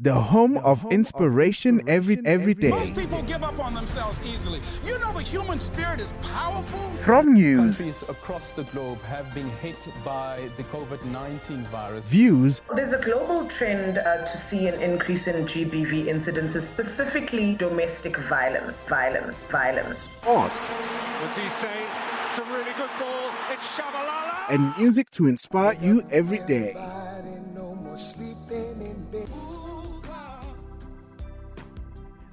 the home of inspiration every day. Most people give up on themselves easily. You know the human spirit is powerful. From news, countries across the globe have been hit by the COVID-19 virus. views, There's a global trend to see an increase in GBV incidences, specifically domestic violence. sports, What's he say? It's a really good ball. It's Shabalala. and music to inspire you every day.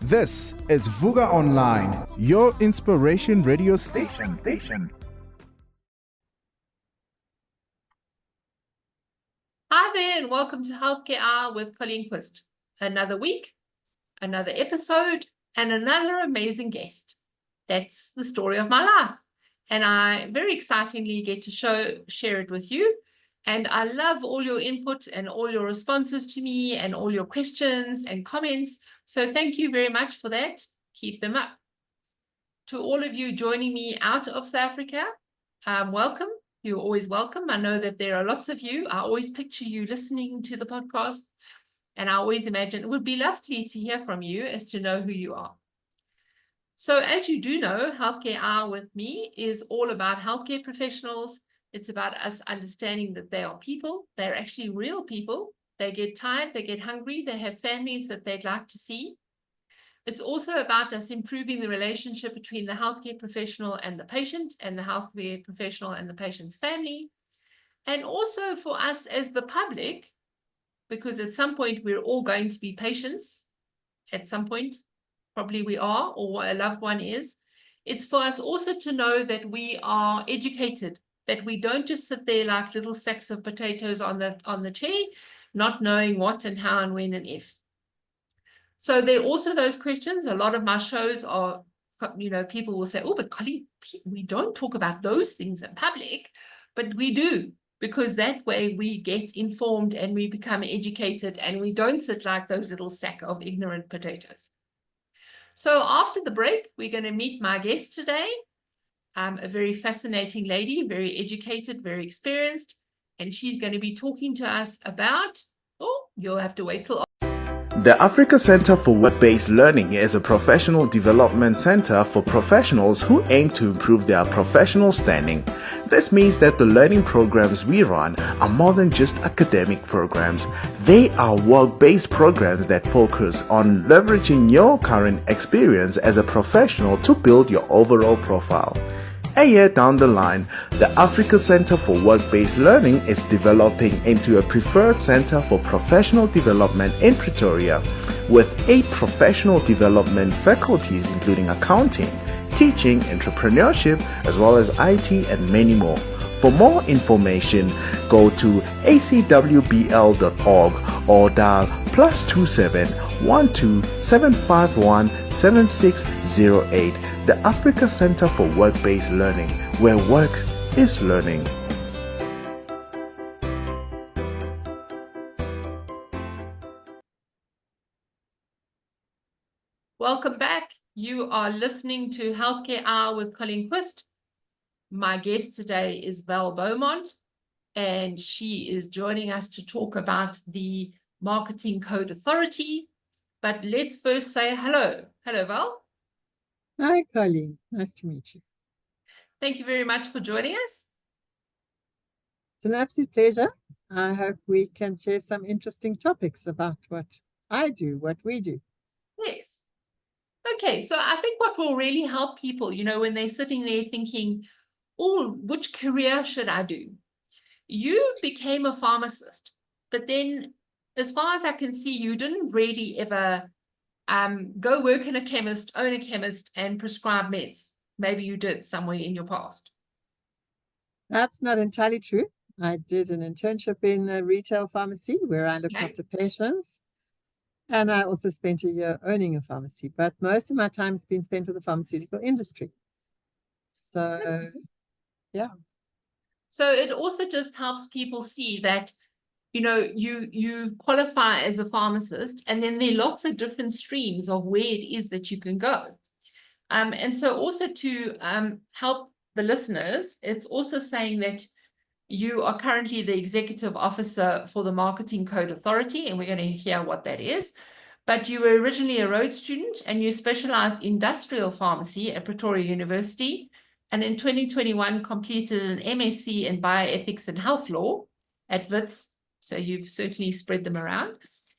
This is Vuga Online, your inspiration radio station. Hi there, and welcome to Healthcare Hour with Colleen QVIST. Another week, another episode, and another amazing guest. That's the story of my life. And I very excitingly get to share it with you. And I love all your input and all your responses to me and all your questions and comments. So thank you very much for that. Keep them up. To all of you joining me out of South Africa, welcome. You're always welcome. I know that there are lots of you. I always picture you listening to the podcast. And I always imagine it would be lovely to hear from you as to know who you are. So as you do know, Healthcare Hour with me is all about healthcare professionals. It's about us understanding that they are people. They're actually real people. They get tired, they get hungry, they have families that they'd like to see. It's also about us improving the relationship between the healthcare professional and the patient, and the healthcare professional and the patient's family. And also for us as the public, because at some point we're all going to be patients. At some point, probably we are, or a loved one is. It's for us also to know that we are educated, that we don't just sit there like little sacks of potatoes on the chair, not knowing what and how and when and if. So there are also those questions. A lot of my shows are, people will say, oh, but Colleen, we don't talk about those things in public, but we do, because that way we get informed and we become educated and we don't sit like those little sack of ignorant potatoes. So after the break, we're going to meet my guest today. A very fascinating lady, very educated, very experienced, and she's going to be talking to us about, you'll have to wait till. The Africa Center for Work-Based Learning is a professional development center for professionals who aim to improve their professional standing. This means that the learning programs we run are more than just academic programs. They are work-based programs that focus on leveraging your current experience as a professional to build your overall profile. A year down the line, the Africa Center for Work-Based Learning is developing into a preferred center for professional development in Pretoria, with 8 professional development faculties including accounting, teaching, entrepreneurship, as well as IT and many more. For more information, go to acwbl.org or dial +27 12 751 7608. The Africa Center for Work-Based Learning, where work is learning. Welcome back. You are listening to Healthcare Hour with Colleen QVIST. My guest today is Val Beaumont, and she is joining us to talk about the Marketing Code Authority. But let's first say hello. Hello, Val. Hi, Colleen. Nice to meet you. Thank you very much for joining us. It's an absolute pleasure. I hope we can share some interesting topics about what I do, what we do. Yes. Okay, so I think what will really help people, when they're sitting there thinking, which career should I do? You became a pharmacist, but then as far as I can see, you didn't really ever go work in a chemist, own a chemist, and prescribe meds. Maybe you did somewhere in your past. That's not entirely true. I did an internship in a retail pharmacy where I looked after patients. And I also spent a year owning a pharmacy, but most of my time has been spent with the pharmaceutical industry. So, yeah. So it also just helps people see that, you qualify as a pharmacist, and then there are lots of different streams of where it is that you can go. And so also to help the listeners, it's also saying that, You are currently the executive officer for the Marketing Code Authority, and we're going to hear what that is. But you were originally a Rhodes student, and you specialized in industrial pharmacy at Pretoria University. And in 2021, completed an MSc in bioethics and health law at WITS. So you've certainly spread them around.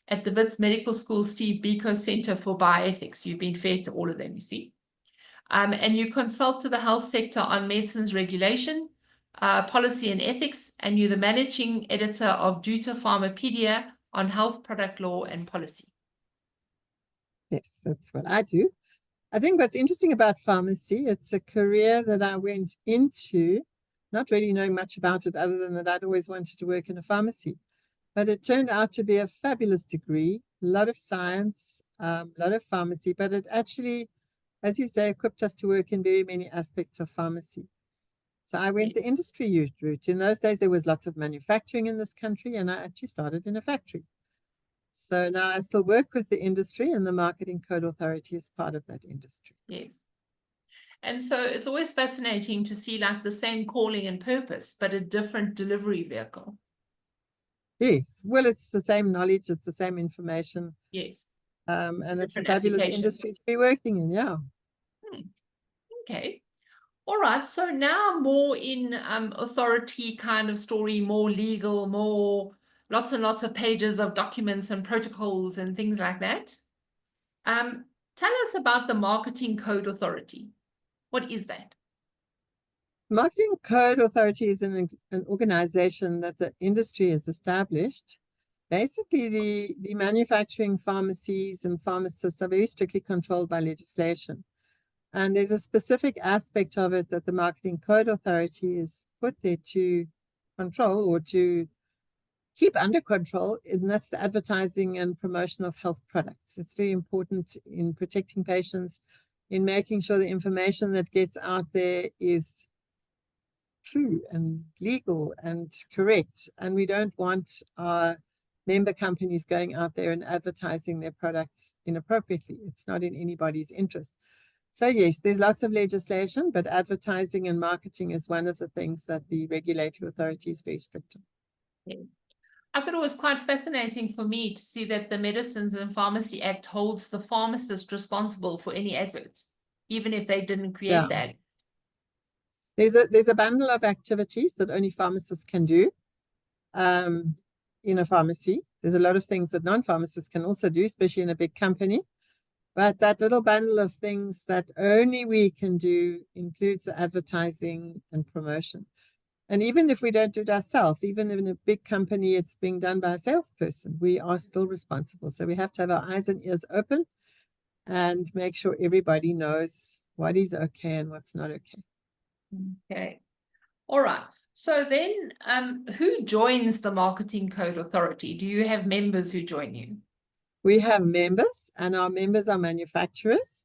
At the WITS Medical School Steve Biko Center for Bioethics. You've been fair to all of them, you see. And you consult to the health sector on medicines regulation, policy and ethics, and you're the managing editor of Duta Pharmapedia on health product law and policy. Yes, that's what I do. I think what's interesting about pharmacy, it's a career that I went into, not really knowing much about it other than that I'd always wanted to work in a pharmacy. But it turned out to be a fabulous degree, a lot of science, a lot of pharmacy, but it actually, as you say, equipped us to work in very many aspects of pharmacy. So I went the industry route. In those days, there was lots of manufacturing in this country, and I actually started in a factory. So now I still work with the industry, and the Marketing Code Authority is part of that industry. Yes. And so it's always fascinating to see like the same calling and purpose, but a different delivery vehicle. Yes. Well, it's the same knowledge, it's the same information. Yes. And it's a fabulous industry to be working in, yeah. Okay. All right. So now more in authority kind of story, more legal, more lots and lots of pages of documents and protocols and things like that. Tell us about the Marketing Code Authority. What is that? Marketing Code Authority is an organization that the industry has established. Basically, the manufacturing pharmacies and pharmacists are very strictly controlled by legislation. And there's a specific aspect of it that the Marketing Code Authority is put there to control or to keep under control, and that's the advertising and promotion of health products. It's very important in protecting patients, in making sure the information that gets out there is true and legal and correct. And we don't want our member companies going out there and advertising their products inappropriately. It's not in anybody's interest. So yes, there's lots of legislation, but advertising and marketing is one of the things that the regulatory authority is very strict on. Yes. I thought it was quite fascinating for me to see that the Medicines and Pharmacy Act holds the pharmacist responsible for any adverts, even if they didn't create that. There's a bundle of activities that only pharmacists can do in a pharmacy. There's a lot of things that non-pharmacists can also do, especially in a big company. But that little bundle of things that only we can do includes the advertising and promotion. And even if we don't do it ourselves, even in a big company, it's being done by a salesperson, we are still responsible. So we have to have our eyes and ears open and make sure everybody knows what is okay and what's not okay. Okay. All right. So then who joins the Marketing Code Authority? Do you have members who join you? We have members, and our members are manufacturers.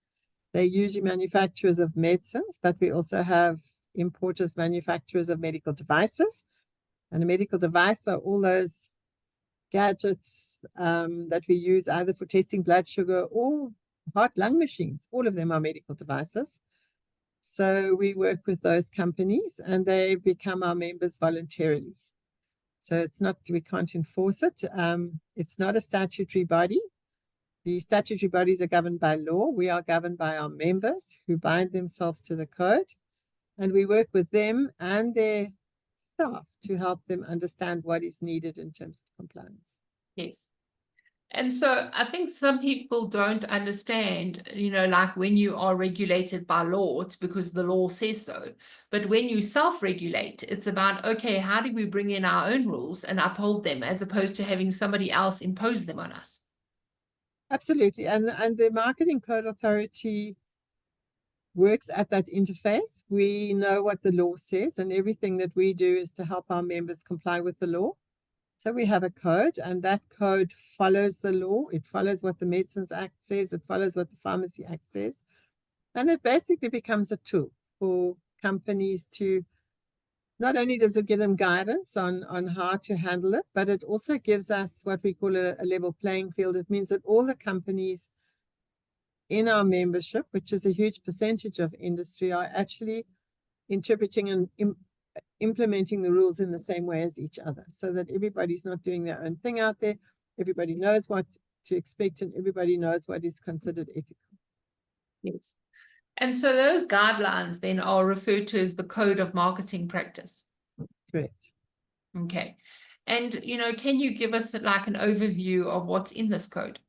They're usually manufacturers of medicines, but we also have importers, manufacturers of medical devices. And a medical device are all those gadgets that we use either for testing blood sugar or heart-lung machines. All of them are medical devices. So we work with those companies and they become our members voluntarily. So it's not, we can't enforce it. It's not a statutory body. The statutory bodies are governed by law. We are governed by our members who bind themselves to the code. And we work with them and their staff to help them understand what is needed in terms of compliance. Yes. And so I think some people don't understand, like when you are regulated by law, it's because the law says so. But when you self-regulate, it's about, okay, how do we bring in our own rules and uphold them as opposed to having somebody else impose them on us? Absolutely. And the Marketing Code Authority works at that interface. We know what the law says, and everything that we do is to help our members comply with the law. So we have a code, and that code follows the law. It follows what the Medicines Act says. It follows what the Pharmacy Act says. And it basically becomes a tool for companies to, not only does it give them guidance on how to handle it, but it also gives us what we call a level playing field. It means that all the companies in our membership, which is a huge percentage of industry, are actually interpreting and implementing the rules in the same way as each other, so that everybody's not doing their own thing out there. Everybody knows what to expect, and everybody knows what is considered ethical. Yes. And so those guidelines then are referred to as the Code of Marketing Practice. Correct. Okay. And, can you give us like an overview of what's in this code?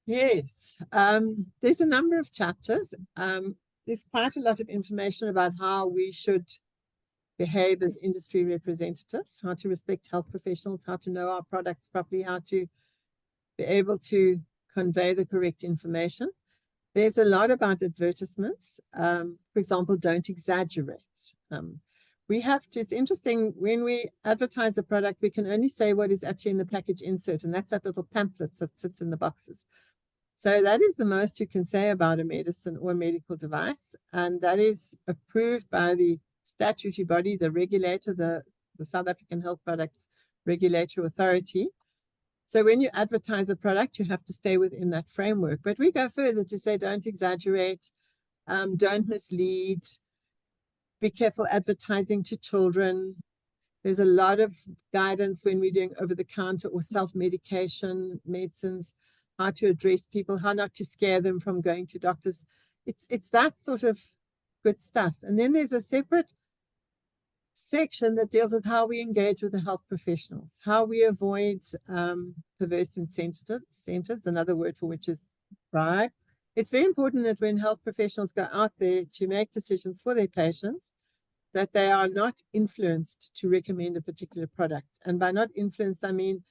Yes. There's a number of chapters. There's quite a lot of information about how we should behave as industry representatives, how to respect health professionals, how to know our products properly, how to be able to convey the correct information. There's a lot about advertisements. For example, don't exaggerate. It's interesting, when we advertise a product, we can only say what is actually in the package insert, and that's that little pamphlet that sits in the boxes. So that is the most you can say about a medicine or a medical device, and that is approved by the statutory body, the regulator, the South African Health Products Regulatory Authority. So when you advertise a product, you have to stay within that framework. But we go further to say don't exaggerate, don't mislead, be careful advertising to children. There's a lot of guidance when we're doing over-the-counter or self-medication medicines, how to address people, how not to scare them from going to doctors. It's that sort of good stuff. And then there's a separate section that deals with how we engage with the health professionals, how we avoid perverse incentives, another word for which is bribe. It's very important that when health professionals go out there to make decisions for their patients, that they are not influenced to recommend a particular product. And by not influenced, I mean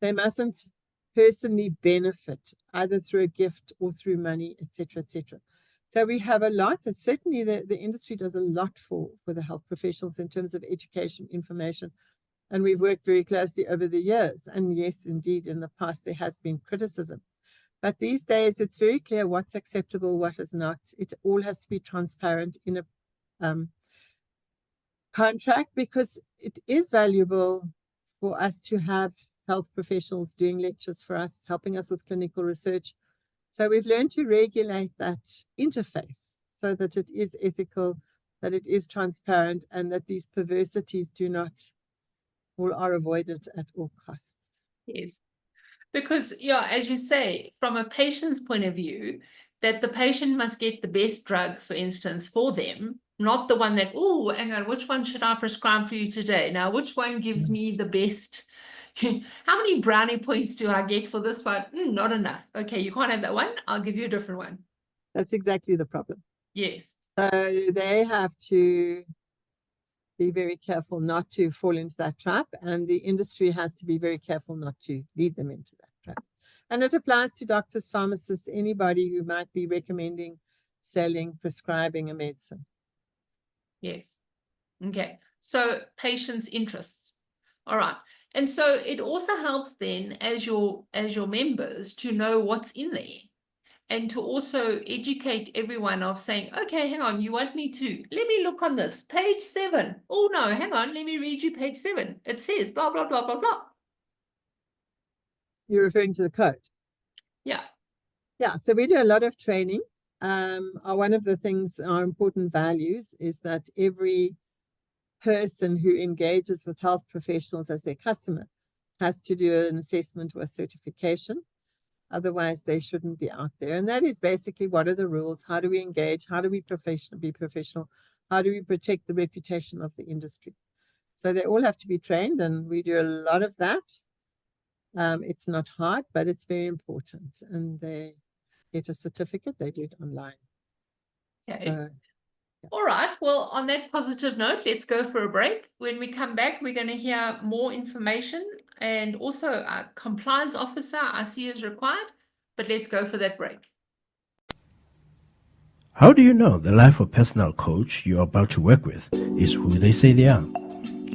they mustn't personally benefit either through a gift or through money, etc., etc. So we have a lot, and certainly the industry does a lot for the health professionals in terms of education, information, and we've worked very closely over the years. And yes, indeed, in the past there has been criticism. But these days it's very clear what's acceptable, what is not. It all has to be transparent in a contract, because it is valuable for us to have health professionals doing lectures for us, helping us with clinical research. So we've learned to regulate that interface so that it is ethical, that it is transparent, and that these perversities do not or are avoided at all costs. Yes. Because, as you say, from a patient's point of view, that the patient must get the best drug, for instance, for them, not the one that, oh, hang on, which one should I prescribe for you today? Now, which one gives me the best? How many brownie points do I get for this one? Not enough. Okay, you can't have that one. I'll give you a different one. That's exactly the problem. Yes. So they have to be very careful not to fall into that trap, and the industry has to be very careful not to lead them into that trap. And it applies to doctors, pharmacists, anybody who might be recommending, selling, prescribing a medicine. Yes. Okay. So patients' interests. All right. And so it also helps then as your members to know what's in there, and to also educate everyone of saying, okay, hang on, you want me to, let me look on this, page 7. Oh no, hang on, let me read you page 7. It says blah, blah, blah, blah, blah. You're referring to the code? Yeah. Yeah, so we do a lot of training. One of the things, our important values, is that every person who engages with health professionals as their customer has to do an assessment or a certification. Otherwise, they shouldn't be out there. And that is basically, what are the rules? How do we engage? How do we be professional? How do we protect the reputation of the industry? So they all have to be trained, and we do a lot of that. It's not hard, but it's very important. And they get a certificate. They do it online. Okay. So, all right. Well, on that positive note, let's go for a break. When we come back, we're going to hear more information, and also a compliance officer I see is required, but let's go for that break. How do you know the life or personal coach you're about to work with is who they say they are?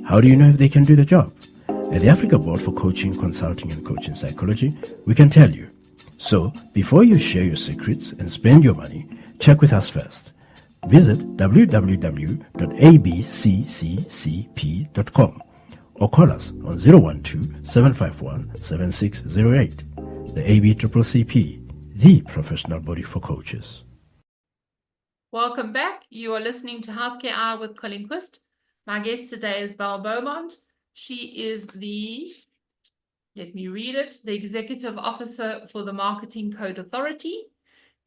How do you know if they can do the job? At the Africa Board for Coaching, Consulting and Coaching Psychology, we can tell you. So, before you share your secrets and spend your money, check with us first. Visit www.abccccp.com or call us on 012-751-7608. The ABCCP, the professional body for coaches. Welcome back. You are listening to Healthcare Hour with Colleen QVIST. My guest today is Val Beaumont. She is the, let me read it, the Executive Officer for the Marketing Code Authority.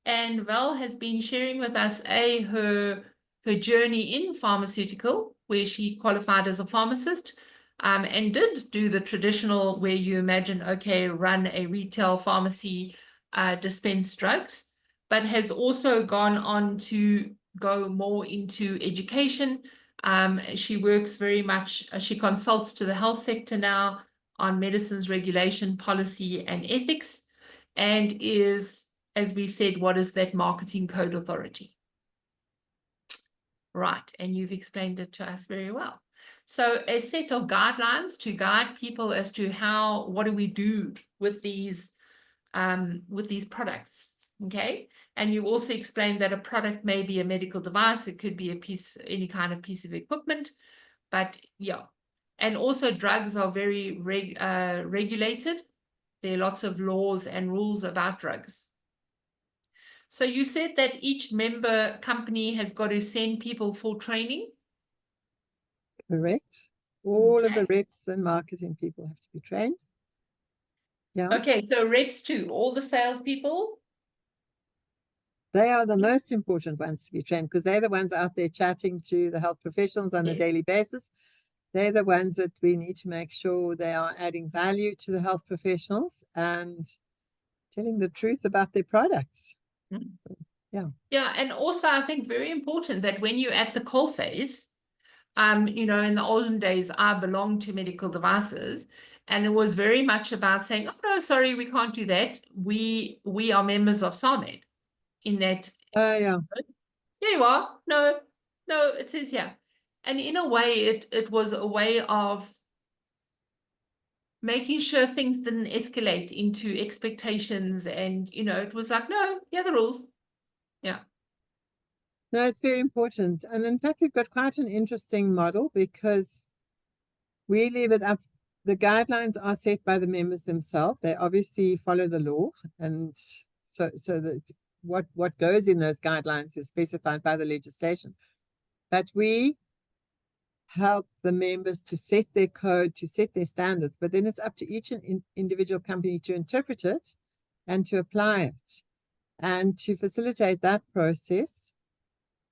And Val has been sharing with us her journey in pharmaceutical, where she qualified as a pharmacist, and did do the traditional where you imagine, okay, run a retail pharmacy, dispense drugs, but has also gone on to go more into education. She works very much, she consults to the health sector now on medicines regulation, policy, and ethics, and is, as we said, what is that marketing code authority? Right, and you've explained it to us very well. So a set of guidelines to guide people as to what do we do with these products, okay? And you also explained that a product may be a medical device, it could be any kind of piece of equipment, but yeah. And also drugs are very regulated. There are lots of laws and rules about drugs. So you said that each member company has got to send people for training? Correct. All of the reps and marketing people have to be trained. Yeah. Okay, so reps too, all the salespeople? They are the most important ones to be trained because they're the ones out there chatting to the health professionals on a daily basis. They're the ones that we need to make sure they are adding value to the health professionals and telling the truth about their products. Yeah. Yeah, and also I think very important that when you're at the coalface, you know, in the olden days, I belonged to medical devices, and it was very much about saying, oh, no, sorry, we can't do that. We are members of SAMED in that. Yeah. Here you are. No, it says here. And in a way, it was a way of making sure things didn't escalate into expectations. And, you know, it was like, no, yeah, the rules. Yeah. No, it's very important. And in fact, we've got quite an interesting model because we leave it up. The guidelines are set by the members themselves. They obviously follow the law. And so that what goes in those guidelines is specified by the legislation. But we help the members to set their code, to set their standards. But then it's up to each individual company to interpret it and to apply it. And to facilitate that process,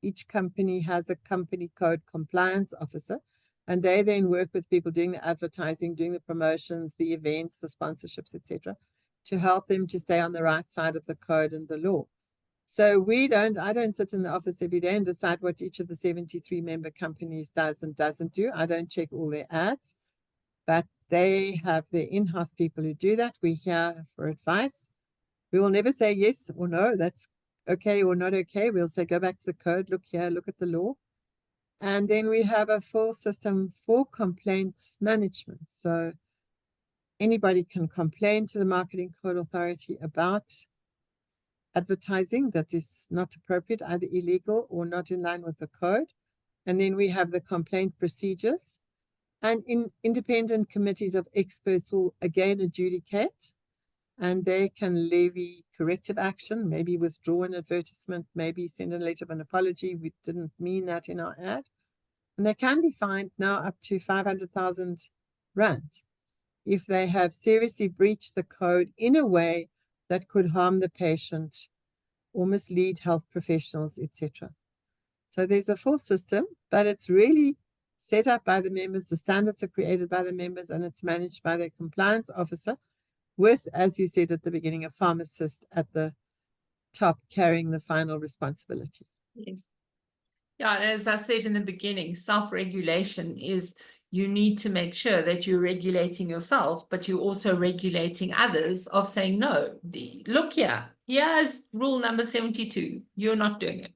each company has a company code compliance officer, and they then work with people doing the advertising, doing the promotions, the events, the sponsorships, etc., to help them to stay on the right side of the code and the law. So I don't sit in the office every day and decide what each of the 73 member companies does and doesn't do. I don't check all their ads, but they have their in-house people who do that. We're here for advice. We will never say yes or no, that's okay or not okay. We'll say, go back to the code, look here, look at the law. And then we have a full system for complaints management. So anybody can complain to the Marketing Code Authority about advertising that is not appropriate, either illegal or not in line with the code. And then we have the complaint procedures. And independent committees of experts will again adjudicate, and they can levy corrective action, maybe withdraw an advertisement, maybe send a letter of an apology. We didn't mean that in our ad. And they can be fined now up to 500,000 Rand if they have seriously breached the code in a way that could harm the patient or mislead health professionals, etc. So there's a full system, but it's really set up by the members. The standards are created by the members, and it's managed by their compliance officer with, as you said at the beginning, a pharmacist at the top carrying the final responsibility. Yes. Yeah, as I said in the beginning, self-regulation is you need to make sure that you're regulating yourself, but you're also regulating others of saying, no, look here, here's rule number 72. You're not doing it.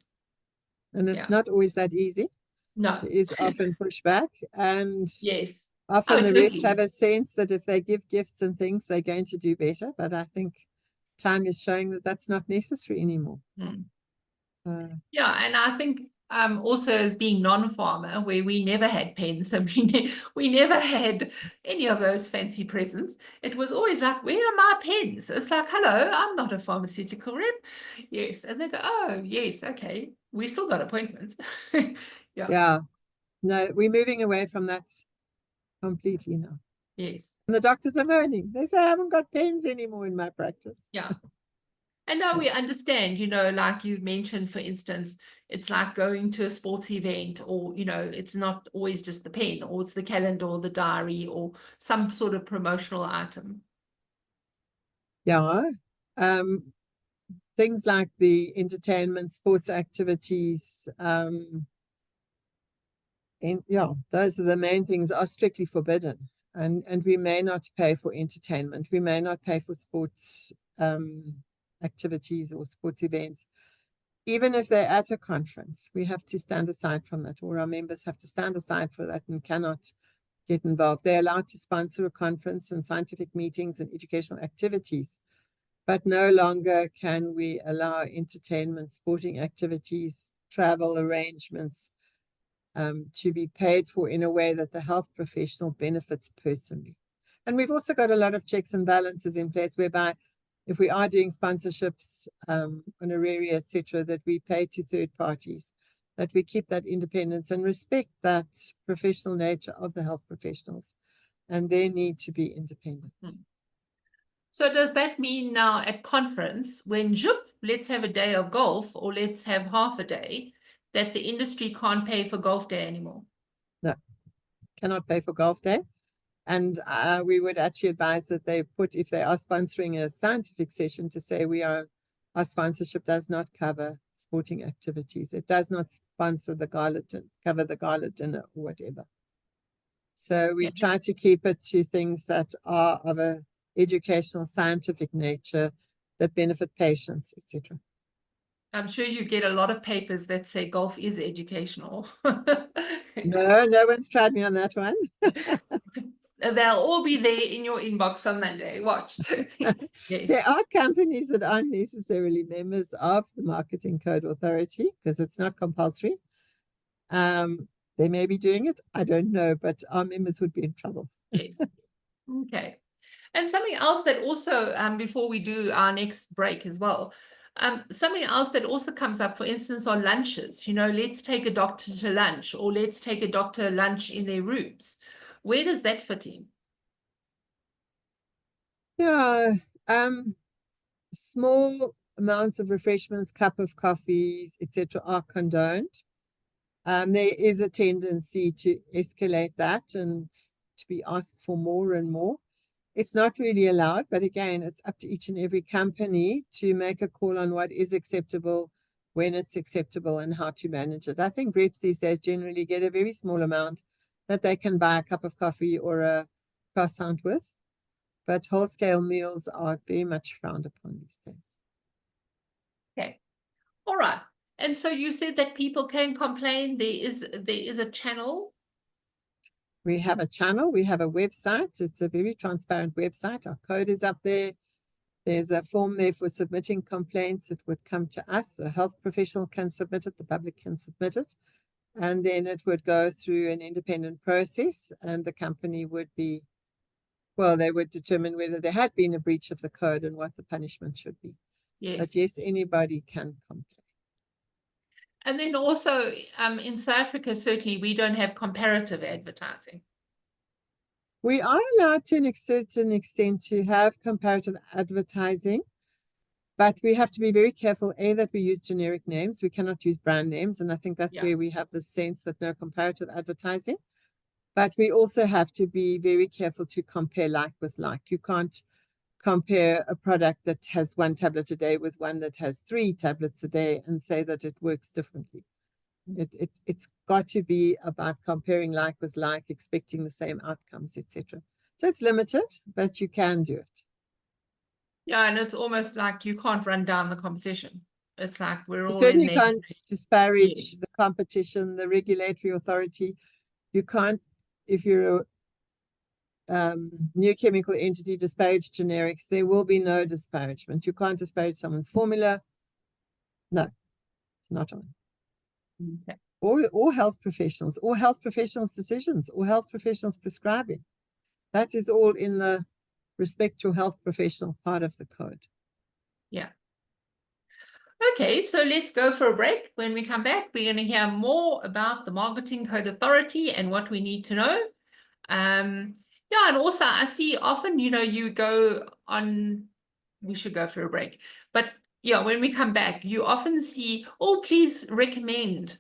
And it's not always that easy. No. There is often pushback. And yes. Often the reps have a sense that if they give gifts and things, they're going to do better. But I think time is showing that that's not necessary anymore. Yeah, and I think also as being non-farmer, where we never had pens and we never had any of those fancy presents, it was always like, where are my pens? It's like, hello, I'm not a pharmaceutical rep. Yes. And they go, oh, yes, okay. We still got appointments. Yeah. Yeah. No, we're moving away from that completely now. Yes. And the doctors are moaning. They say, I haven't got pens anymore in my practice. Yeah. And now we understand, like you've mentioned, for instance, it's like going to a sports event, or, it's not always just the pen, or it's the calendar or the diary or some sort of promotional item. Yeah. Things like the entertainment, sports activities, those are the main things, are strictly forbidden. And we may not pay for entertainment. We may not pay for sports activities or sports events. Even if they're at a conference, we have to stand aside from that, or our members have to stand aside for that and cannot get involved. They're allowed to sponsor a conference and scientific meetings and educational activities, but no longer can we allow entertainment, sporting activities, travel arrangements to be paid for in a way that the health professional benefits personally. And we've also got a lot of checks and balances in place, whereby if we are doing sponsorships, honoraria, etc., that we pay to third parties, that we keep that independence and respect that professional nature of the health professionals and their need to be independent. So does that mean now at conference, when let's have a day of golf, or let's have half a day, that the industry can't pay for golf day anymore? No, cannot pay for golf day. And we would actually advise that they put, if they are sponsoring a scientific session, to say our sponsorship does not cover sporting activities. It does not sponsor the cover the gala dinner or whatever. So we try to keep it to things that are of a educational, scientific nature that benefit patients, etc. I'm sure you get a lot of papers that say golf is educational. No one's tried me on that one. They'll all be there in your inbox on Monday. Watch. Yes. There are companies that aren't necessarily members of the Marketing Code Authority because it's not compulsory. They may be doing it. I don't know, but our members would be in trouble. Yes. Okay. And something else that also, before we do our next break as well, something else that also comes up, for instance, on lunches, let's take a doctor to lunch, or let's take a doctor lunch in their rooms. Where does that fit in? Yeah, small amounts of refreshments, cup of coffees, etc., are condoned. There is a tendency to escalate that and to be asked for more and more. It's not really allowed, but again, it's up to each and every company to make a call on what is acceptable, when it's acceptable, and how to manage it. I think reps these days generally get a very small amount that they can buy a cup of coffee or a croissant with, but whole-scale meals are very much frowned upon these days. Okay. All right. And so you said that people can complain. There is a channel. We have a channel, we have a website. It's a very transparent website. Our code is up there. There's a form there for submitting complaints. It would come to us. A health professional can submit it, the public can submit it. And then it would go through an independent process, and the company would they would determine whether there had been a breach of the code and what the punishment should be. Yes. But yes, anybody can complain. And then also in South Africa, certainly we don't have comparative advertising. We are allowed to a certain extent to have comparative advertising, but we have to be very careful, that we use generic names. We cannot use brand names. And I think that's where we have the sense that no comparative advertising. But we also have to be very careful to compare like with like. You can't compare a product that has 1 tablet a day with one that has 3 tablets a day and say that it works differently. It's got to be about comparing like with like, expecting the same outcomes, etc. So it's limited, but you can do it. Yeah, and it's almost like you can't run down the competition. It's like we're all certainly in there. can't disparage the competition, the regulatory authority. You can't, if you're a new chemical entity, disparage generics. There will be no disparagement. You can't disparage someone's formula. No, it's not on. Okay. Or health professionals, or health professionals' decisions, or health professionals' prescribing. That is all in the respect your health professional part of the code. Yeah. Okay, so let's go for a break. When we come back, we're going to hear more about the Marketing Code Authority and what we need to know. Yeah, and also I see often, you go on, we should go for a break. But yeah, when we come back, you often see, oh, please recommend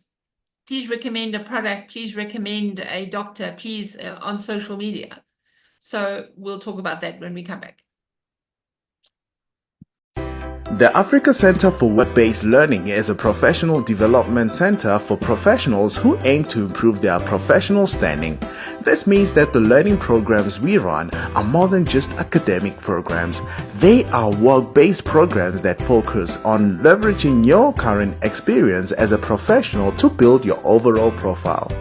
a product, please recommend a doctor, please on social media. So we'll talk about that when we come back. The Africa Center for Web-Based Learning is a professional development center for professionals who aim to improve their professional standing. This means that the learning programs we run are more than just academic programs. They are work-based programs that focus on leveraging your current experience as a professional to build your overall profile.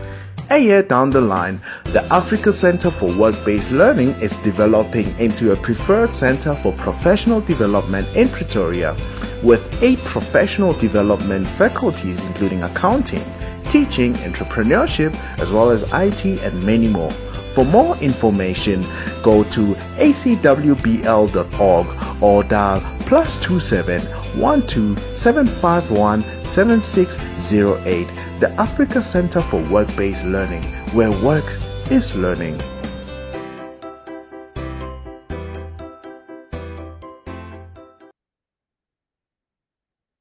A year down the line, the Africa Center for Work-Based Learning is developing into a preferred center for professional development in Pretoria, with 8 professional development faculties including accounting, teaching, entrepreneurship, as well as IT and many more. For more information, go to acwbl.org or dial +27 12 751 7608. The Africa Center for Work-Based Learning, where work is learning.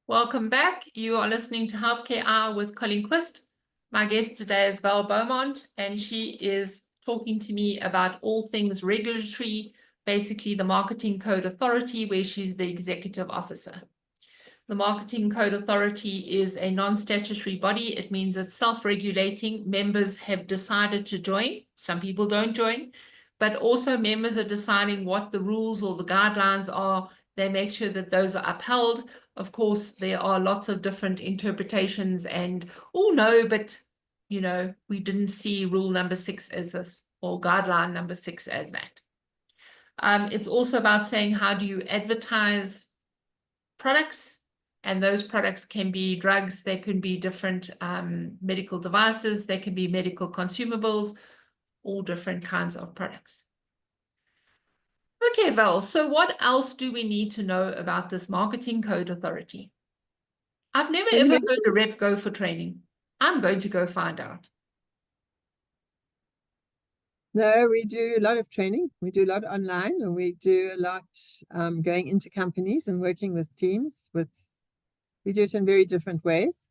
Welcome back. You are listening to Healthcare Hour with Colleen QVIST. My guest today is Val Beaumont, and she is talking to me about all things regulatory, basically the Marketing Code Authority, where she's the executive officer. The Marketing Code Authority is a non-statutory body. It means it's self-regulating. Members have decided to join. Some people don't join, but also members are deciding what the rules or the guidelines are. They make sure that those are upheld. Of course, there are lots of different interpretations and, oh no, but we didn't see rule number 6 as this or guideline number 6 as that. It's also about saying, how do you advertise products? And those products can be drugs, they can be different medical devices, they can be medical consumables, all different kinds of products. Okay, Val, so what else do we need to know about this Marketing Code Authority? I've never ever heard a rep go for training. I'm going to go find out. No, we do a lot of training. We do a lot online, and we do a lot going into companies and working with teams. We do it in very different ways,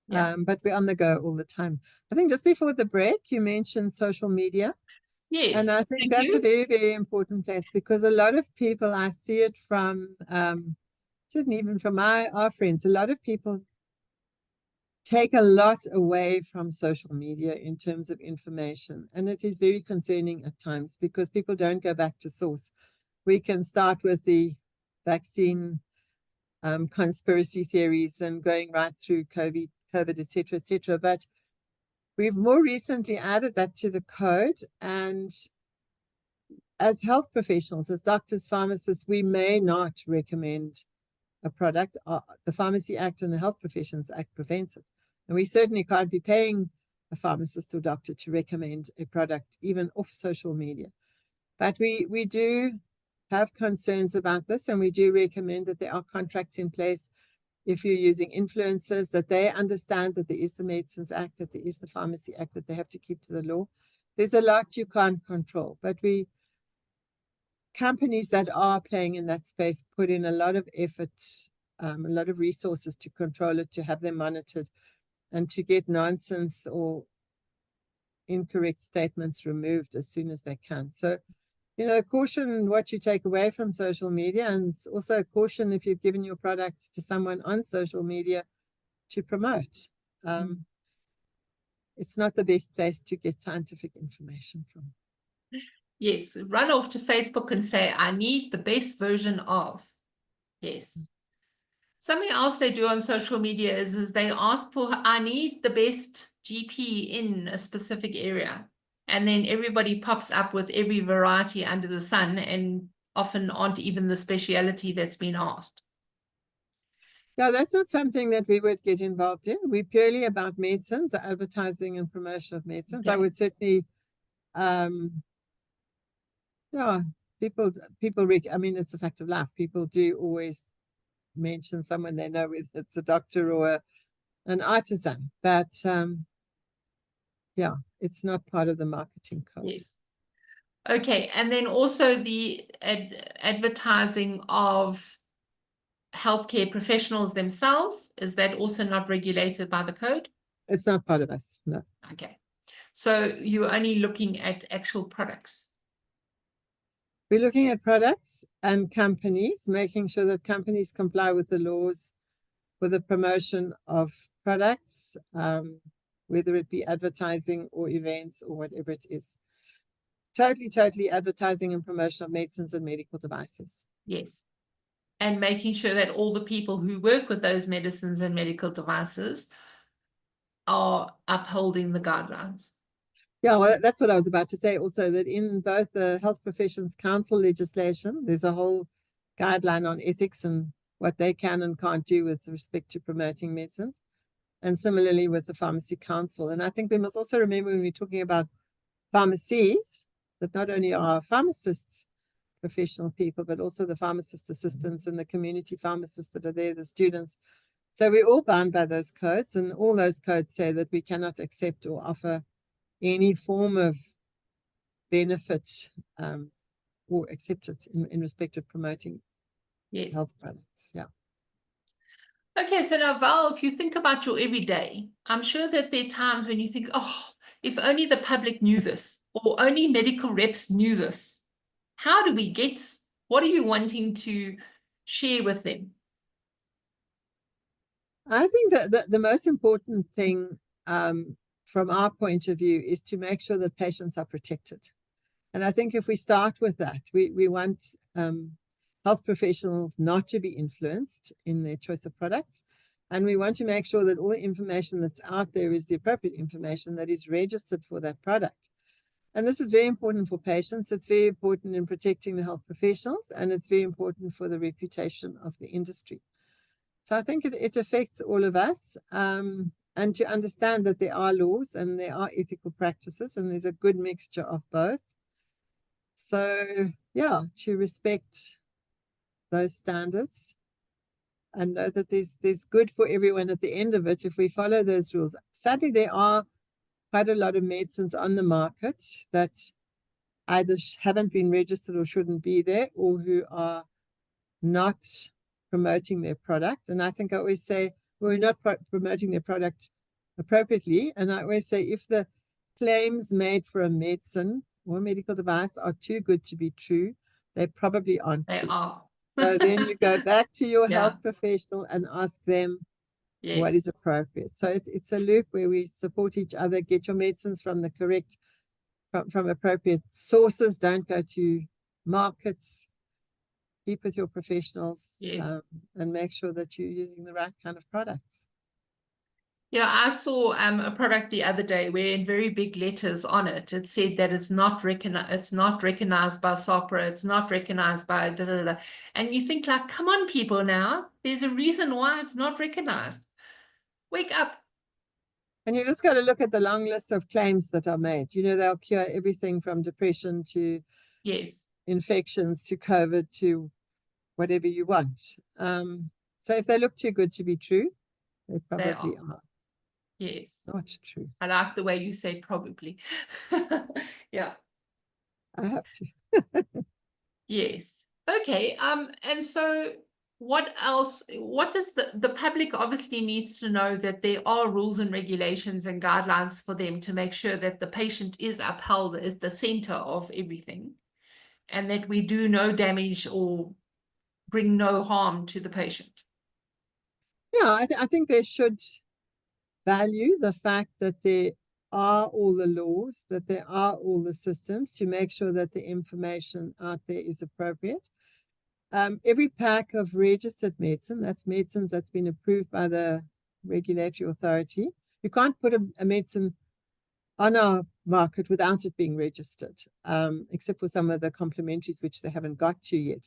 but we're on the go all the time. I think just before the break, you mentioned social media. Yes, and I think that's a very, very important place, because a lot of people, I see it from, certainly even from our friends, a lot of people take a lot away from social media in terms of information. And it is very concerning at times, because people don't go back to source. We can start with the vaccine conspiracy theories and going right through COVID, et cetera. But we've more recently added that to the code. And as health professionals, as doctors, pharmacists, we may not recommend a product. The Pharmacy Act and the Health Professions Act prevents it. And we certainly can't be paying a pharmacist or doctor to recommend a product, even off social media. But we do have concerns about this, and we do recommend that there are contracts in place if you're using influencers, that they understand that there is the Medicines Act, that there is the Pharmacy Act, that they have to keep to the law. There's a lot you can't control, but companies that are playing in that space put in a lot of effort, a lot of resources to control it, to have them monitored, and to get nonsense or incorrect statements removed as soon as they can. So, caution what you take away from social media, and also caution if you've given your products to someone on social media to promote. It's not the best place to get scientific information from. Yes, run off to Facebook and say, I need the best version of. Yes. Something else they do on social media is they ask for, I need the best GP in a specific area. And then everybody pops up with every variety under the sun, and often aren't even the speciality that's been asked. Yeah, that's not something that we would get involved in. We're purely about medicines, advertising and promotion of medicines. Okay. I would certainly, people, I mean, it's a fact of life. People do always mention someone they know, whether it's a doctor or an artisan. But yeah, it's not part of the marketing code. Yes. Okay, and then also the advertising of healthcare professionals themselves, is that also not regulated by the code? It's not part of us, no. Okay, so you're only looking at actual products. We're looking at products and companies, making sure that companies comply with the laws for the promotion of products, whether it be advertising or events or whatever it is. Totally advertising and promotion of medicines and medical devices. Yes. And making sure that all the people who work with those medicines and medical devices are upholding the guidelines. Yeah, well, that's what I was about to say also, that in both the Health Professions Council legislation, there's a whole guideline on ethics and what they can and can't do with respect to promoting medicines. And similarly with the Pharmacy Council. And I think we must also remember when we're talking about pharmacies, that not only are pharmacists professional people, but also the pharmacist assistants and the community pharmacists that are there, the students. So we're all bound by those codes, and all those codes say that we cannot accept or offer any form of benefit or accept it in respect of promoting health products. Yeah. Okay, so now Val, if you think about your everyday, I'm sure that there are times when you think, oh, if only the public knew this, or only medical reps knew this. How do we get, what are you wanting to share with them? I think that the most important thing from our point of view is to make sure that patients are protected. And I think if we start with that, we want health professionals not to be influenced in their choice of products. And we want to make sure that all the information that's out there is the appropriate information that is registered for that product. And this is very important for patients. It's very important in protecting the health professionals, and it's very important for the reputation of the industry. So I think it affects all of us, and to understand that there are laws and there are ethical practices, and there's a good mixture of both. So yeah, to respect those standards and know that there's good for everyone at the end of it if we follow those rules. Sadly, there are quite a lot of medicines on the market that either haven't been registered or shouldn't be there, or who are not promoting their product. And I think I always say, we're not promoting their product appropriately. And I always say, if the claims made for a medicine or a medical device are too good to be true, they probably aren't They true. are. So then you go back to your health professional and ask them what is appropriate. So it's a loop where we support each other. Get your medicines from the correct, from appropriate sources. Don't go to markets. Keep with your professionals, and make sure that you're using the right kind of products. Yeah, I saw a product the other day where in very big letters on it, it said that it's not recognized by SAHPRA, it's not recognized by da da da. And you think like, come on, people now, there's a reason why it's not recognized. Wake up. And you just got to look at the long list of claims that are made. You know, they'll cure everything from depression to infections to COVID to whatever you want. So if they look too good to be true, they probably are. Yes. Not true. I like the way you say probably. Yeah. I have to. Yes. Okay. And so what else, what does the public obviously needs to know that there are rules and regulations and guidelines for them to make sure that the patient is upheld as the center of everything, and that we do no damage or bring no harm to the patient. Yeah, I think they should value the fact that there are all the laws, that there are all the systems to make sure that the information out there is appropriate. Every pack of registered medicine, that's medicines that's been approved by the regulatory authority. You can't put a medicine on our market without it being registered, except for some of the complementaries, which they haven't got to yet.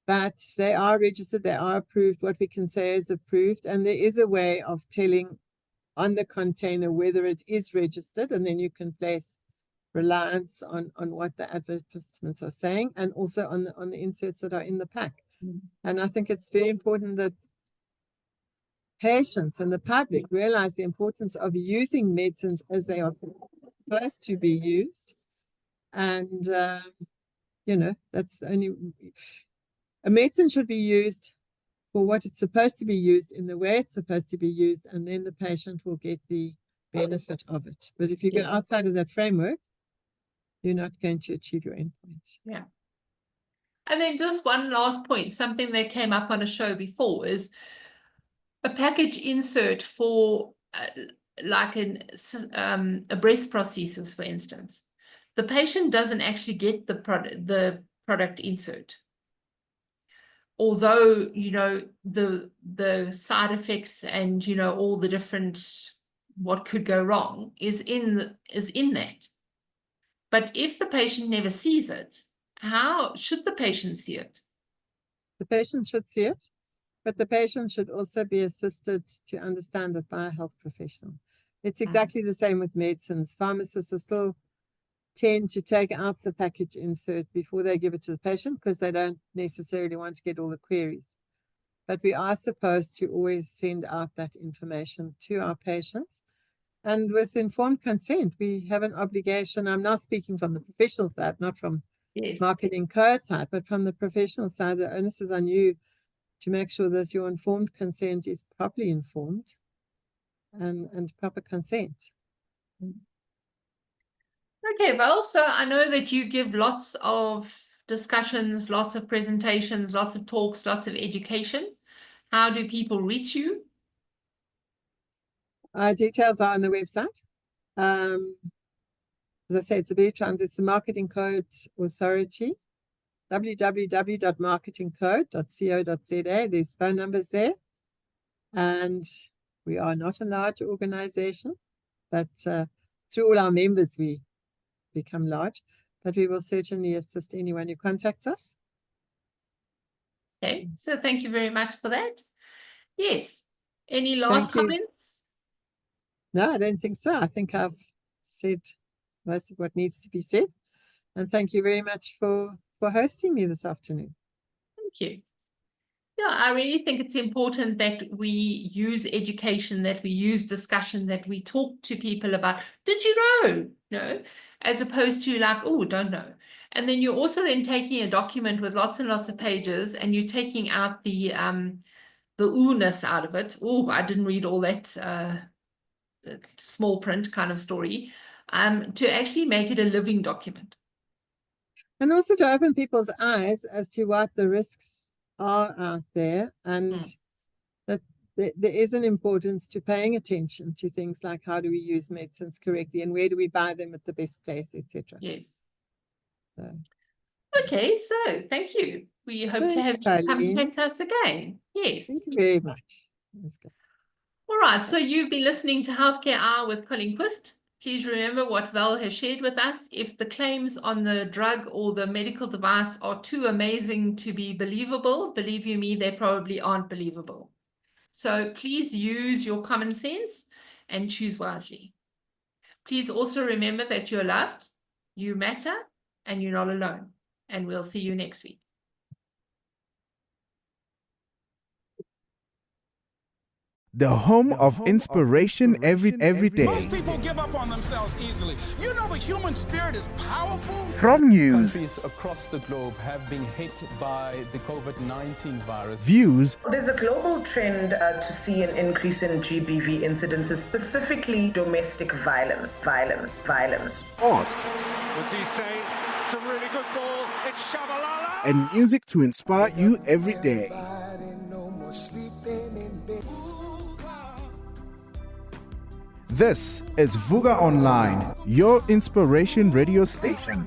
But they are registered, they are approved. What we can say is approved, and there is a way of telling on the container whether it is registered, and then you can place reliance on what the advertisements are saying, and also on the inserts that are in the pack. And I think it's very important that patients and the public realize the importance of using medicines as they are supposed to be used. And, that's only, a medicine should be used for what it's supposed to be used in the way it's supposed to be used, and then the patient will get the benefit of it. But if you go outside of that framework, you're not going to achieve your endpoint. Yeah. And then just one last point, something that came up on a show before is a package insert for like a breast prosthesis, for instance. The patient doesn't actually get the product insert. Although, the side effects and, all the different, what could go wrong is in that. But if the patient never sees it, how should the patient see it? The patient should see it, but the patient should also be assisted to understand it by a health professional. It's exactly the same with medicines. Pharmacists are still tend to take out the package insert before they give it to the patient because they don't necessarily want to get all the queries. But we are supposed to always send out that information to our patients. And with informed consent, we have an obligation. I'm now speaking from the professional side, not from marketing code side, but from the professional side. The onus is on you to make sure that your informed consent is properly informed and proper consent. Okay, Val, so I know that you give lots of discussions, lots of presentations, lots of talks, lots of education. How do people reach you? Details are on the website. As I say, it's a Beaumon, it's the Marketing Code Authority, www.marketingcode.co.za. There's phone numbers there. And we are not a large organization, but through all our members, we become large, but we will certainly assist anyone who contacts us. Okay, so thank you very much for that. Yes. Any last comments? No, I don't think so. I think I've said most of what needs to be said. And thank you very much for hosting me this afternoon. Thank you. Yeah, I really think it's important that we use education, that we use discussion, that we talk to people about, did you know? No, as opposed to like, oh, don't know. And then you're also then taking a document with lots and lots of pages and you're taking out the ooh-ness out of it. Oh, I didn't read all that small print kind of story, to actually make it a living document. And also to open people's eyes as to what the risks are out there, and that there is an importance to paying attention to things like how do we use medicines correctly and where do we buy them at the best place, etc. Yes. So. Okay, so thank you. We hope to have you come contact us again. Yes. Thank you very much. That's good. All right, so you've been listening to Healthcare Hour with Colleen QVIST. Please remember what Val has shared with us. If the claims on the drug or the medical device are too amazing to be believable, believe you me, they probably aren't believable. So please use your common sense and choose wisely. Please also remember that you're loved, you matter, and you're not alone. And we'll see you next week. The home of inspiration every day. Most people give up on themselves easily. You know the human spirit is powerful. From news, Countries across the globe have been hit by the COVID-19 virus. views, There's a global trend to see an increase in GBV incidences, specifically domestic violence. sports, What's he say? It's a really good ball. It's Shabalala. and music to inspire you every day. This is Vuga Online, your inspiration radio station.